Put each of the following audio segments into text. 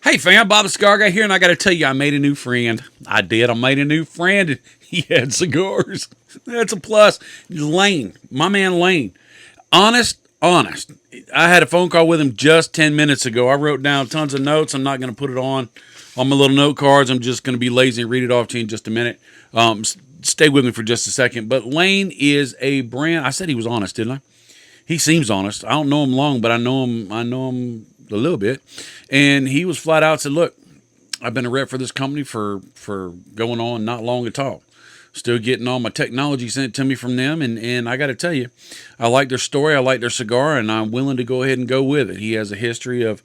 Hey fam, Bob the Cigar Guy here, and I got to tell you, I made a new friend. I did. I made a new friend, and he had cigars. That's a plus. Lane, my man Lane, honest. I had a phone call with him just 10 minutes ago. I wrote down tons of notes. I'm not going to put it on my little note cards. I'm just going to be lazy and read it off to you in just a minute. Stay with me for just a second. But Lane is a brand. I said he was honest, didn't I? He seems honest. I don't know him long, but I know him. I know him a little bit. And he was flat out said, "Look, I've been a rep for this company for going on not long at all. Still getting all my technology sent to me from them, and I got to tell you, I like their story. I like their cigar, and I'm willing to go ahead and go with it. He has a history of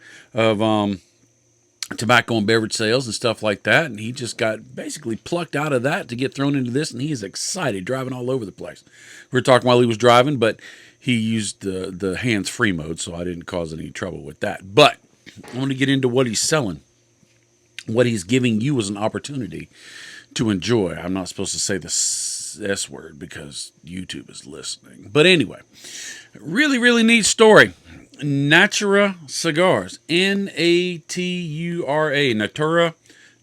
tobacco and beverage sales and stuff like that, and he just got basically plucked out of that to get thrown into this, and he is excited, driving all over the place. We were talking while he was driving, but he used the hands-free mode, so I didn't cause any trouble with that. But I want to get into what he's selling, what he's giving you as an opportunity to enjoy. I'm not supposed to say the S word because YouTube is listening. But anyway, really neat story. Natura Cigars. Natura.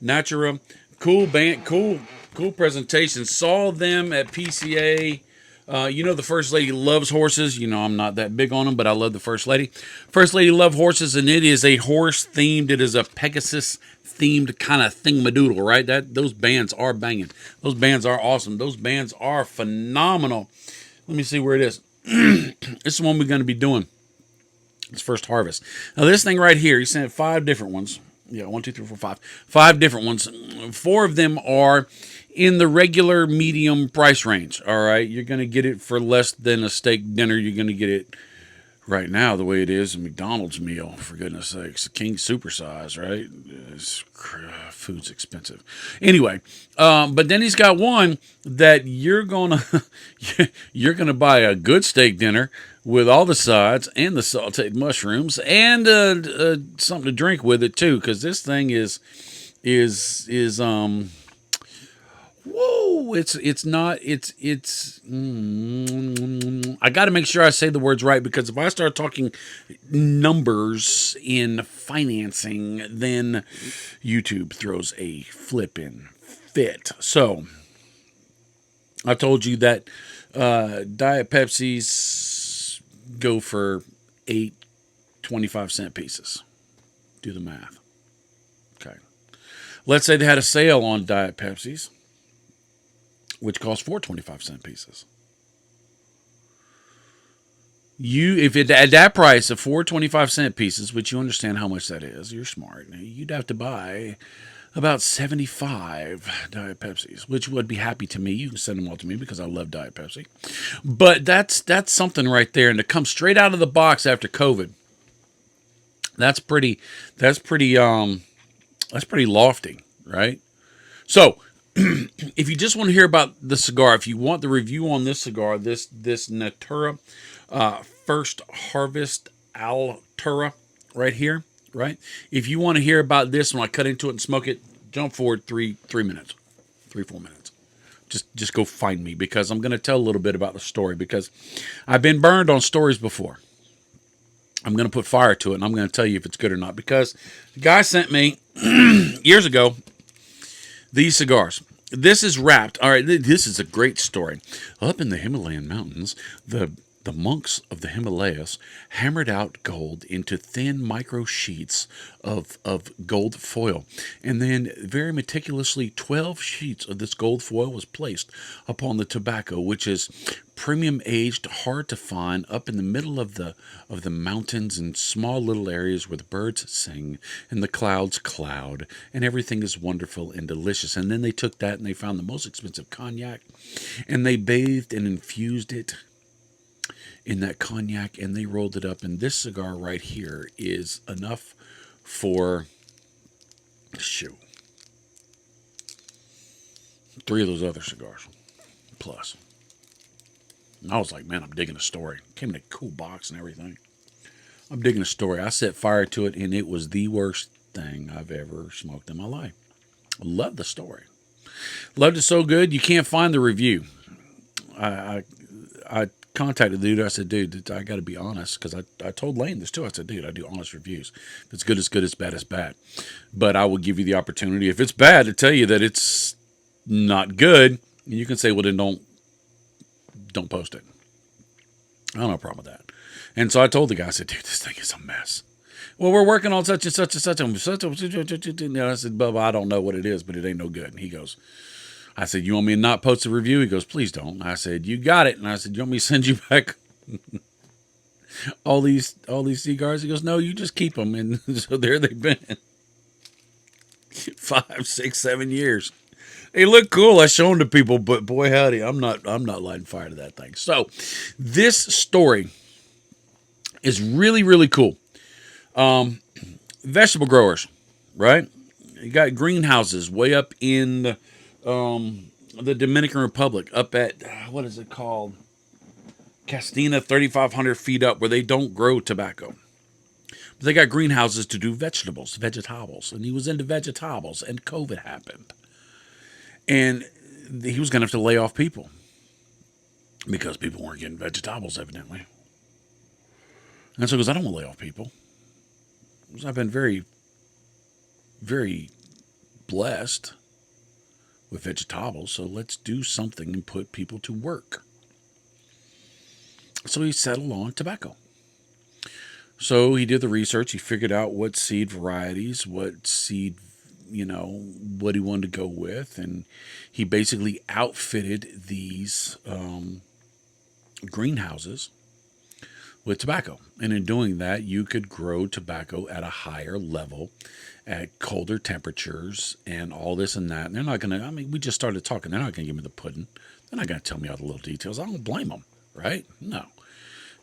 Natura. Cool band. Cool presentation. Saw them at PCA. The First Lady loves horses. I'm not that big on them, but I love the First Lady. First Lady love horses, and it is a horse themed. It is a Pegasus themed kind of thingamadoodle, right? Those bands are banging. Those bands are awesome. Those bands are phenomenal. Let me see where it is. This is one we're going to be doing. It's First Harvest. Now this thing right here, he sent 5 different ones. Yeah, 1, 2, 3, 4, 5. 5 different ones. 4 of them are in the regular medium price range. All right, you're going to get it for less than a steak dinner. You're going to get it right now the way it is a McDonald's meal, for goodness sakes. King supersize, right? Food's expensive. Anyway, but then he's got one that you're gonna buy a good steak dinner with all the sides and the sauteed mushrooms and something to drink with it too, because this thing is whoa, it's not, I got to make sure I say the words right, because if I start talking numbers in financing, then YouTube throws a flippin' fit. So I told you that Diet Pepsis go for 8 25-cent pieces. Do the math. Okay. Let's say they had a sale on Diet Pepsis, which cost 4 25-cent pieces. If it at that price of 4 25-cent pieces, which you understand how much that is, you're smart. You'd have to buy about 75 Diet Pepsis, which would be happy to me. You can send them all to me because I love Diet Pepsi. But that's something right there, and to come straight out of the box after COVID, that's pretty lofty, right? So if you just want to hear about the cigar, if you want the review on this cigar, this Natura First Harvest Altura right here, right? If you want to hear about this when I cut into it and smoke it, jump forward 3 minutes, 4 minutes. Just go find me, because I'm going to tell a little bit about the story, because I've been burned on stories before. I'm going to put fire to it, and I'm going to tell you if it's good or not, because the guy sent me years ago these cigars. This is wrapped. All right, this is a great story. Up in the Himalayan mountains, the monks of the Himalayas hammered out gold into thin micro sheets of gold foil. And then very meticulously 12 sheets of this gold foil was placed upon the tobacco, which is premium aged, hard to find, up in the middle of the mountains and small little areas where the birds sing and the clouds cloud and everything is wonderful and delicious. And then they took that and they found the most expensive cognac and they bathed and infused it in that cognac, and they rolled it up. And this cigar right here is enough for 3 of those other cigars plus. And I was like, man, I'm digging the story. Came in a cool box and everything. I'm digging the story. I set fire to it, and it was the worst thing I've ever smoked in my life. Love the story. Loved it so good you can't find the review. I contacted the dude. I said, dude, I got to be honest, because I told Lane this too. I said, dude, I do honest reviews. If it's good, it's good. It's bad, it's bad. But I will give you the opportunity, if it's bad, to tell you that it's not good. And you can say, well, then don't post it. I don't have a problem with that. And so I told the guy, I said, dude, this thing is a mess. Well, we're working on such and such and such and such. I said, Bubba, I don't know what it is, but it ain't no good. And he goes, I said, you want me to not post a review? He goes, please don't. I said, you got it. And I said, you want me to send you back all these cigars? He goes, no, you just keep them. And so there they've been 5, 6, 7 years. They look cool. I show them to people, but boy, howdy, I'm not lighting fire to that thing. So this story is really, really cool. Vegetable growers, right? You got greenhouses way up in the Dominican Republic, up at, what is it called? Castina, 3,500 feet up, where they don't grow tobacco. But they got greenhouses to do vegetables. And he was into vegetables, and COVID happened. And he was going to have to lay off people because people weren't getting vegetables, evidently. And so he goes, I don't want to lay off people. Because I've been very, very blessed with vegetables, so let's do something and put people to work. So he settled on tobacco. So he did the research. He figured out what seed varieties, what seed, what he wanted to go with. And he basically outfitted these greenhouses with tobacco. And in doing that, you could grow tobacco at a higher level, at colder temperatures, and all this and that. And they're not going to, we just started talking. They're not going to give me the pudding. They're not going to tell me all the little details. I don't blame them, right? No.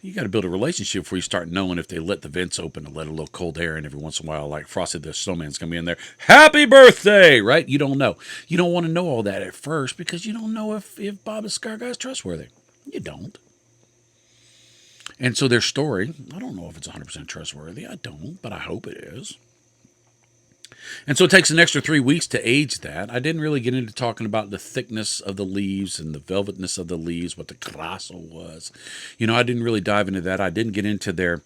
You got to build a relationship before you start knowing if they let the vents open and let a little cold air in every once in a while, like Frosty the Snowman's going to be in there. Happy birthday, right? You don't know. You don't want to know all that at first because you don't know if Bob the Cigar Guy is trustworthy. You don't. And so their story, I don't know if it's 100% trustworthy. I don't, but I hope it is. And so it takes an extra 3 weeks to age that. I didn't really get into talking about the thickness of the leaves and the velvetness of the leaves, what the grasso was. I didn't really dive into that. I didn't get into their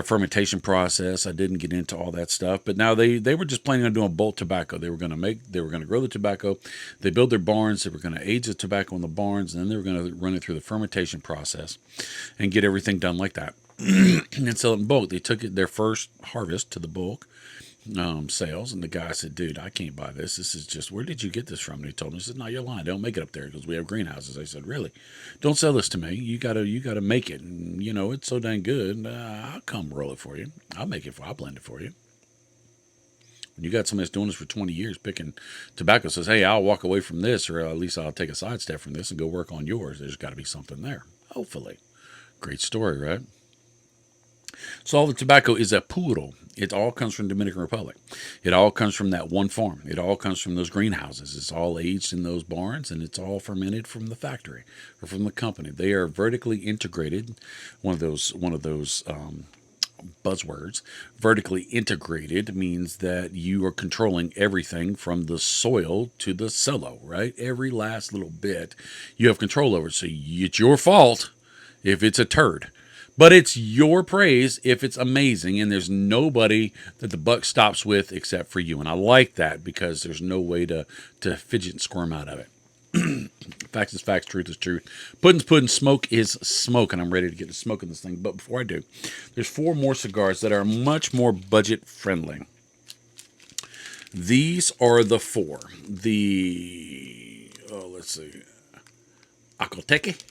fermentation process. I didn't get into all that stuff. But now they were just planning on doing bulk tobacco. They were going to grow the tobacco. They built their barns. They were going to age the tobacco in the barns, and then they were going to run it through the fermentation process and get everything done like that. And sell it in bulk. They took their first harvest to the bulk sales, and the guy said, dude, I can't buy this. This is just, where did you get this from? And he told me, he said, no, you're lying. They don't make it up there because we have greenhouses. I said, really? Don't sell this to me. You gotta make it. And, it's so dang good. I'll come roll it for you. I'll blend it for you. When you got somebody that's doing this for 20 years picking tobacco, says, hey, I'll walk away from this, or at least I'll take a sidestep from this and go work on yours. There's got to be something there. Hopefully. Great story, right? So all the tobacco is a puro. It all comes from the Dominican Republic. It all comes from that one farm. It all comes from those greenhouses. It's all aged in those barns, and it's all fermented from the factory or from the company. They are vertically integrated. One of those buzzwords. Vertically integrated means that you are controlling everything from the soil to the cello, right? Every last little bit you have control over. So it's your fault if it's a turd. But it's your praise if it's amazing, and there's nobody that the buck stops with except for you. And I like that because there's no way to fidget and squirm out of it. Facts is facts, truth is truth. Pudding's pudding, smoke is smoke, and I'm ready to get to smoking this thing. But before I do, there's 4 more cigars that are much more budget friendly. These are the 4. Let's see. Acoteque,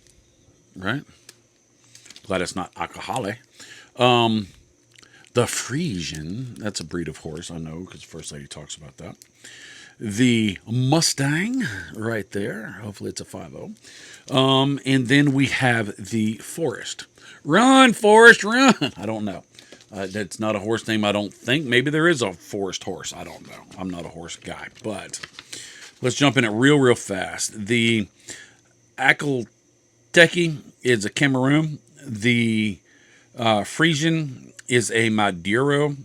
right? Glad it's not Alcohole. The Frisian, that's a breed of horse, I know, because First Lady talks about that. The Mustang, right there. Hopefully it's a 5.0. And then we have the Forest. Run, Forest, run! I don't know. That's not a horse name, I don't think. Maybe there is a Forest horse. I don't know. I'm not a horse guy. But let's jump in it real fast. The Acoteque is a Cameroon. The Frisian is a Maduro.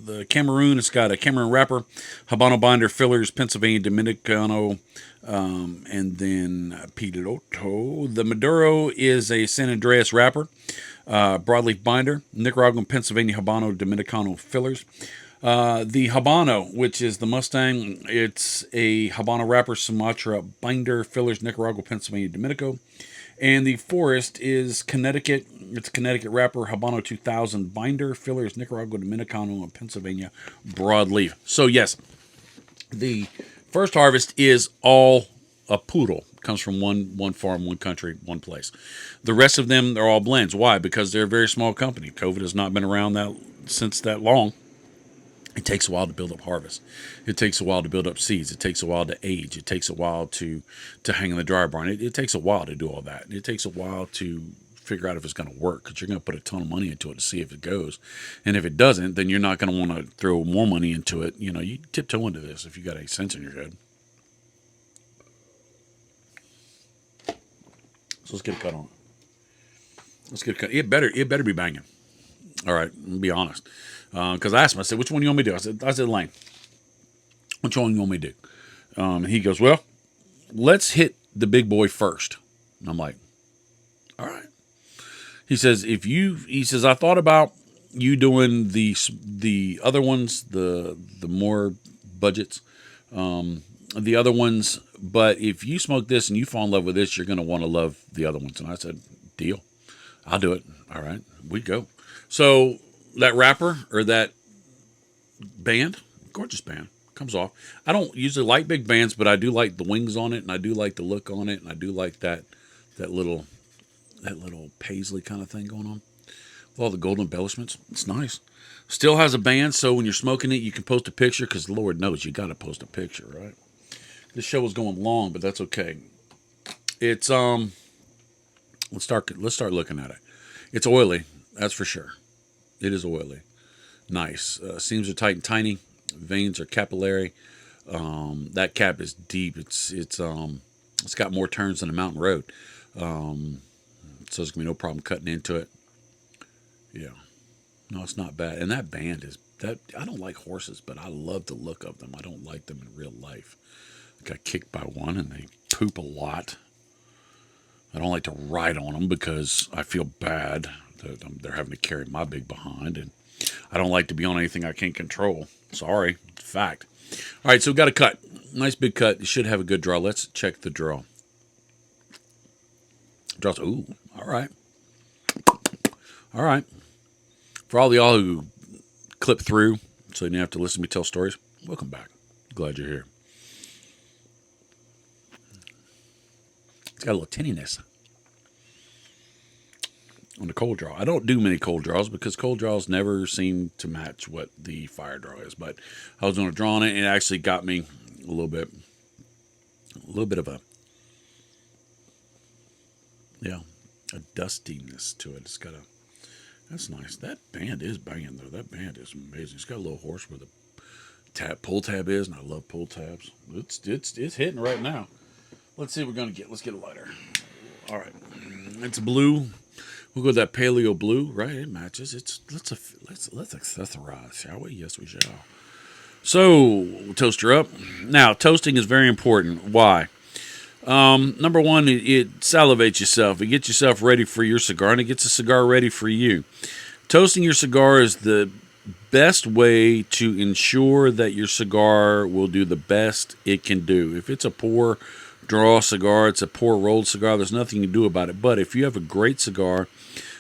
the Cameroon, it's got a Cameroon wrapper, Habano binder, fillers, Pennsylvania Dominicano, and then Piloto. The Maduro is a San Andreas wrapper, broadleaf binder, Nicaraguan, Pennsylvania Habano Dominicano fillers. The Habano, which is the Mustang, it's a Habano wrapper, Sumatra binder, fillers, Nicaragua, Pennsylvania, Dominico. And the Forest is Connecticut. It's Connecticut wrapper, Habano 2000 binder, fillers, Nicaragua, Dominicano, and Pennsylvania broadleaf. So yes, the first harvest is all a poodle. Comes from one farm, one country, one place. The rest of them, they're all blends. Why? Because they're a very small company. COVID has not been around since that long. It takes a while to build up harvest. It takes a while to build up seeds. It takes a while to age. It takes a while to hang in the dry barn. It takes a while to do all that. It takes a while to figure out if it's going to work, because you're going to put a ton of money into it to see if it goes. And if it doesn't, then you're not going to want to throw more money into it. You know, you tiptoe into this if you got any sense in your head. So let's get a cut on it. Let's get a cut. It better be banging. All right, I'll be honest. Because I asked him, I said, which one you want me to do? I said, Lane, which one you want me to do? And he goes, well, let's hit the big boy first. And I'm like, all right. He says, I thought about you doing the other ones, the more budgets, the other ones. But if you smoke this and you fall in love with this, you're going to want to love the other ones. And I said, deal. I'll do it. All right, we go. So that wrapper or that band, gorgeous band, comes off. I don't usually like big bands, but I do like the wings on it, and I do like the look on it, and I do like that little paisley kind of thing going on with all the gold embellishments. It's nice. Still has a band, so when you're smoking it, you can post a picture, because Lord knows you got to post a picture, right? This show is going long, but that's okay. It's let's start looking at it. It's oily, that's for sure. It is oily. Nice. Seams are tight and tiny. Veins are capillary. That cap is deep. It's got more turns than a mountain road. So there's gonna be no problem cutting into it. Yeah. No, it's not bad. And that band is that. I don't like horses, but I love the look of them. I don't like them in real life. I got kicked by one, and they poop a lot. I don't like to ride on them because I feel bad that they're having to carry my big behind, and I don't like to be on anything I can't control. Sorry, it's a fact. All right, so we've got a cut. Nice big cut. You should have a good draw. Let's check the draw. Draws. Ooh, all right. All right. For all y'all who clip through so you didn't have to listen to me tell stories, welcome back. Glad you're here. It's got a little tinniness on the cold draw. I don't do many cold draws because cold draws never seem to match what the fire draw is. But I was doing a draw on it, and it actually got me a little bit of a dustiness to it. It's got that's nice. That band is banging though. That band is amazing. It's got a little horse where the pull tab is, and I love pull tabs. It's hitting right now. Let's see what we're gonna get. Let's get a lighter. All right, it's blue. We'll go with that paleo blue, right? It matches. Let's accessorize, shall we? Yes, we shall. So we'll toast her up. Now, toasting is very important. Why? Number one, it salivates yourself. It gets yourself ready for your cigar, and it gets a cigar ready for you. Toasting your cigar is the best way to ensure that your cigar will do the best it can do. If it's a poor draw cigar, it's a poor rolled cigar, there's nothing you can do about it. But if you have a great cigar,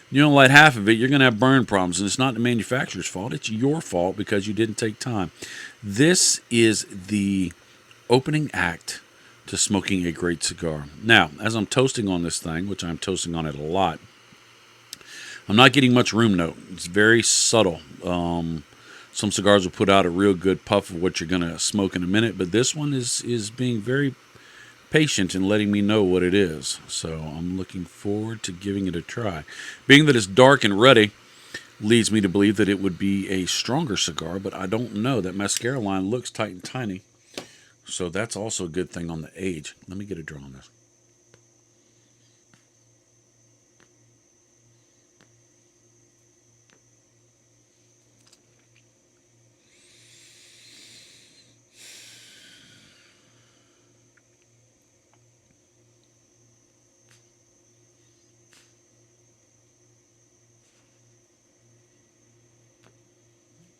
you don't light half of it, you're going to have burn problems. And it's not the manufacturer's fault. It's your fault because you didn't take time. This is the opening act to smoking a great cigar. Now, as I'm toasting on this thing, which I'm toasting on it a lot, I'm not getting much room note. It's very subtle. Some cigars will put out a real good puff of what you're going to smoke in a minute, but this one is being very patient in letting me know what it is. So I'm looking forward to giving it a try. Being that it's dark and ruddy leads me to believe that it would be a stronger cigar, but I don't know. That mascara line looks tight and tiny, so that's also a good thing on the age. Let me get a draw on this.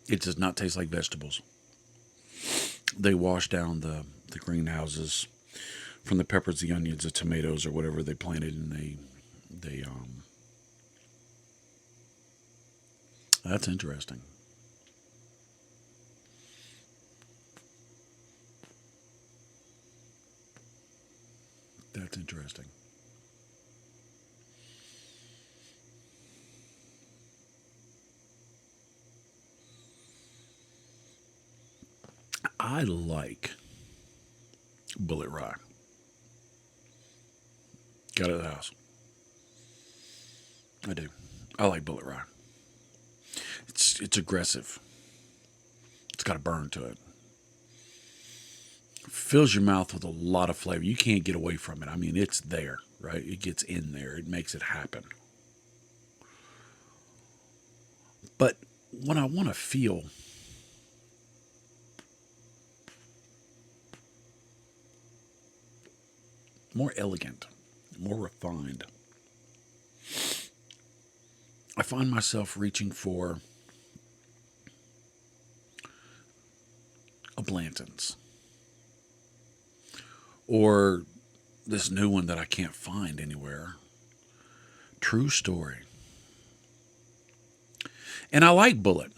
It does not taste like vegetables. They wash down the greenhouses from the peppers, the onions, the tomatoes, or whatever they planted, and they that's interesting. That's interesting. I like bullet rye. Got it at the house. I do. I like bullet rye. It's aggressive. It's got a burn to it. Fills your mouth with a lot of flavor. You can't get away from it. I mean, it's there, right? It gets in there. It makes it happen. But when I want to feel more elegant, more refined, I find myself reaching for a Blanton's or this new one that I can't find anywhere. True Story. And I like Bullet.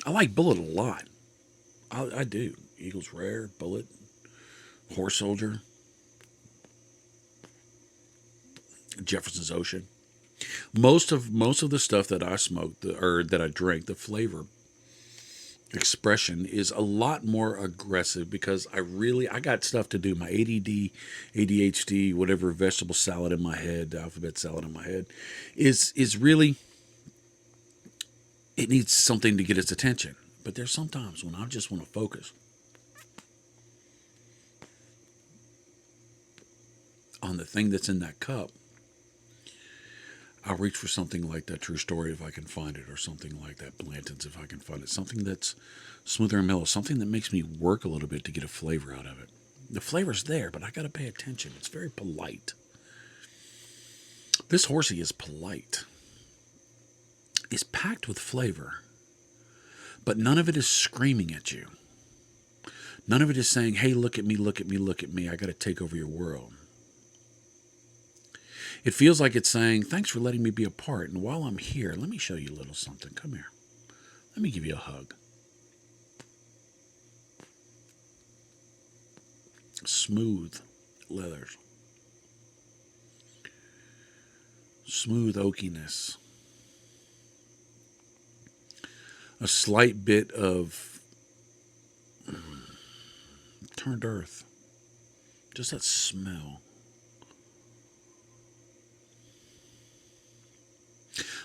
I like Bullet a lot. I do. Eagles Rare, Bullet, Horse Soldier, Jefferson's Ocean. Most of the stuff that I smoked or that I drank, the flavor expression is a lot more aggressive because I got stuff to do. My ADD, ADHD, whatever vegetable salad in my head, alphabet salad in my head, is really it needs something to get its attention. But there's sometimes when I just want to focus on the thing that's in that cup. I'll reach for something like that True Story if I can find it, or something like that Blanton's if I can find it. Something that's smoother and mellow, something that makes me work a little bit to get a flavor out of it. The flavor's there, but I got to pay attention. It's very polite. This horsey is polite. It's packed with flavor, but none of it is screaming at you. None of it is saying, hey, look at me, look at me, look at me. I got to take over your world. It feels like it's saying, thanks for letting me be a part. And while I'm here, let me show you a little something. Come here. Let me give you a hug. Smooth leathers. Smooth oakiness. A slight bit of turned earth. Just that smell.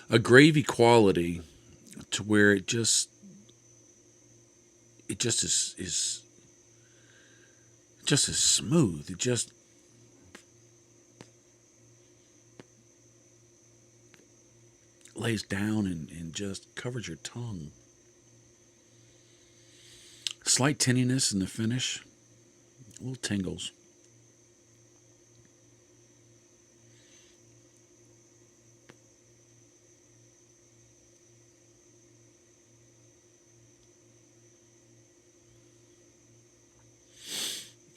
A gravy quality to where it just is just as smooth. It just lays down and just covers your tongue. Slight tinniness in the finish, little tingles.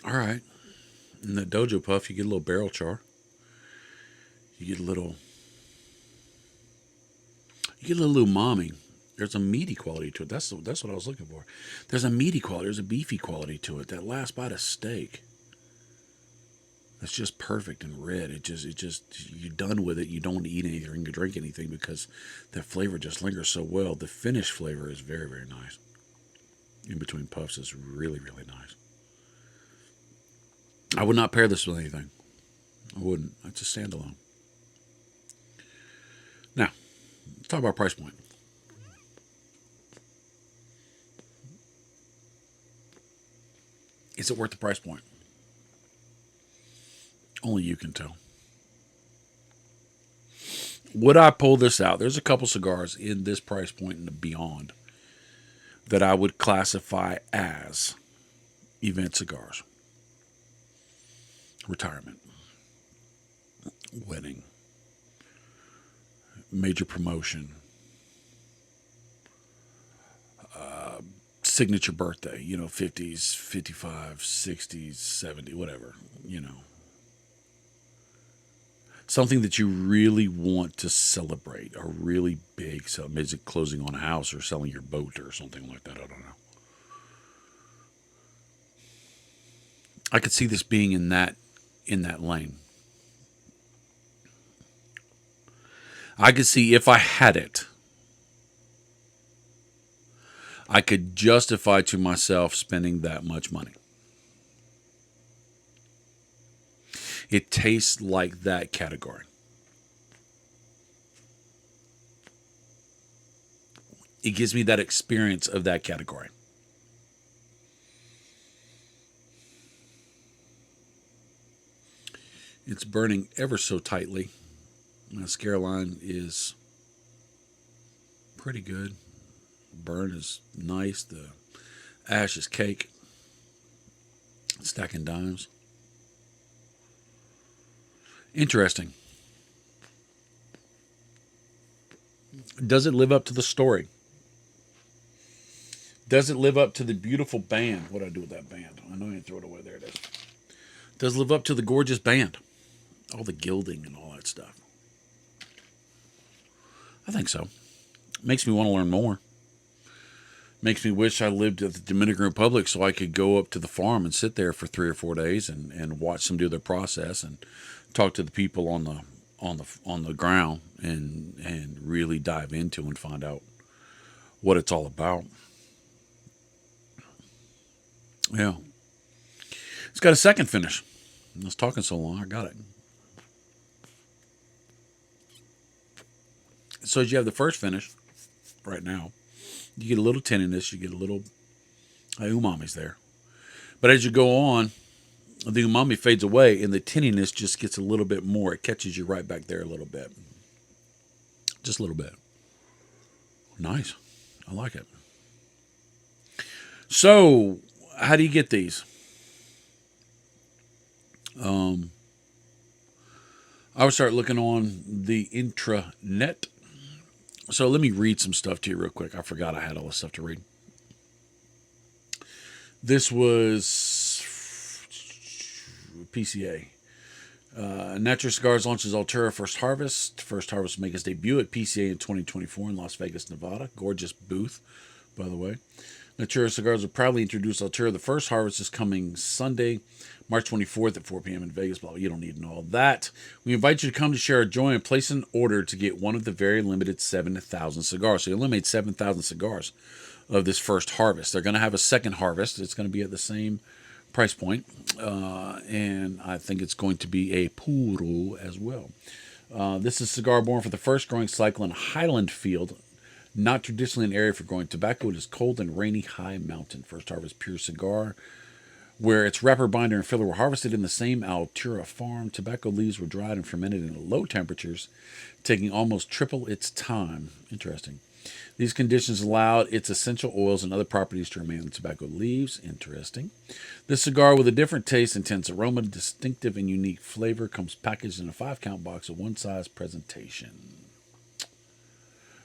All right. In the Dojo Puff, you get a little barrel char. You get a little. You get a little umami. There's a meaty quality to it. That's what I was looking for. There's a meaty quality. There's a beefy quality to it. That last bite of steak. That's just perfect and red. It just you're done with it. You don't want to eat anything or drink anything because that flavor just lingers so well. The finished flavor is very, very nice. In between puffs is really, really nice. I would not pair this with anything. I wouldn't. It's a standalone. Now, let's talk about price point. Is it worth the price point? Only you can tell. Would I pull this out? There's a couple cigars in this price point and beyond that I would classify as event cigars. Retirement, wedding, major promotion, signature birthday, 50s, 55, 60s, 70, whatever, something that you really want to celebrate, a really big, so maybe it's closing on a house or selling your boat or something like that. I don't know. I could see this being in that lane. I could see if I had it, I could justify to myself spending that much money. It tastes like that category. It gives me that experience of that category. It's burning ever so tightly. My scare line is pretty good. Burn is nice. The ash is cake. Stacking dimes. Interesting. Does it live up to the story? Does it live up to the beautiful band? What do I do with that band? I know I didn't throw it away. There it is. Does it live up to the gorgeous band? All the gilding and all that stuff. I think so. Makes me want to learn more. Makes me wish I lived at the Dominican Republic so I could go up to the farm and sit there for 3 or 4 days and watch them do their process and talk to the people on the ground and really dive into and find out what it's all about. Yeah. It's got a second finish. I was talking so long, I got it. So as you have the first finish right now, you get a little tinniness, you get a little umami's there. But as you go on, the umami fades away and the tinniness just gets a little bit more. It catches you right back there a little bit. Just a little bit. Nice. I like it. So, how do you get these? I would start looking on the intranet. So let me read some stuff to you real quick. I forgot I had all this stuff to read. This was PCA. Natura Cigars launches Altura First Harvest. First Harvest will make its debut at PCA in 2024 in Las Vegas, Nevada. Gorgeous booth, by the way. Natura Cigars will proudly introduce Altura. The First Harvest is coming Sunday, March 24th at 4 p.m. in Vegas. Blah, you don't need to know all that. We invite you to come to share our joy and place an order to get one of the very limited 7,000 cigars. So you eliminate 7,000 cigars of this First Harvest. They're going to have a second harvest. It's going to be at the same price point, and I think it's going to be a puro as well. This is cigar born for the first growing cycle in a highland field, not traditionally an area for growing tobacco. It is cold and rainy high mountain. First harvest pure cigar, where its wrapper, binder, and filler were harvested in the same Altura farm. Tobacco leaves were dried and fermented in low temperatures, taking almost triple its time. Interesting. These conditions allowed its essential oils and other properties to remain in the tobacco leaves. Interesting. This cigar, with a different taste, intense aroma, distinctive and unique flavor, comes packaged in a 5-count box of one-size presentation.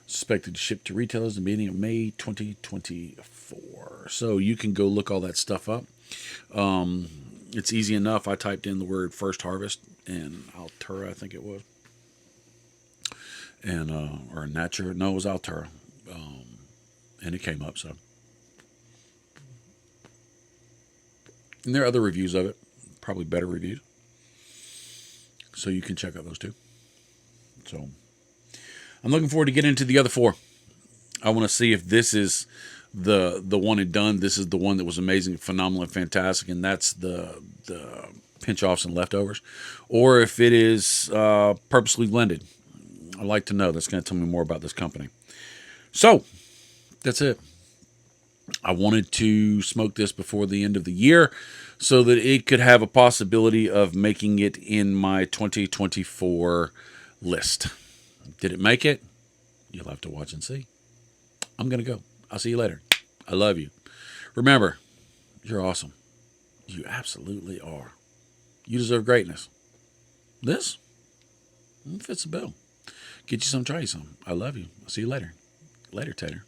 Expected to ship to retailers in the beginning of May 2024. So you can go look all that stuff up. It's easy enough. I typed in the word First Harvest and Altura, I think it was. And or Natura. No, it was Altura. And it came up, so. And there are other reviews of it, probably better reviews. So you can check out those too. So I'm looking forward to getting into the other 4. I want to see if this is the one and done. This is the one that was amazing, phenomenal, and fantastic, and that's the pinch offs and leftovers, or if it is purposely blended. I'd like to know. That's going to tell me more about this company. So that's it. I wanted to smoke this before the end of the year so that it could have a possibility of making it in my 2024 list. Did it make it? You'll have to watch and see. I'm going to go. I'll see you later. I love you. Remember, you're awesome. You absolutely are. You deserve greatness. This fits the bill. Get you some, try you some. I love you. I'll see you later. Later, Tater.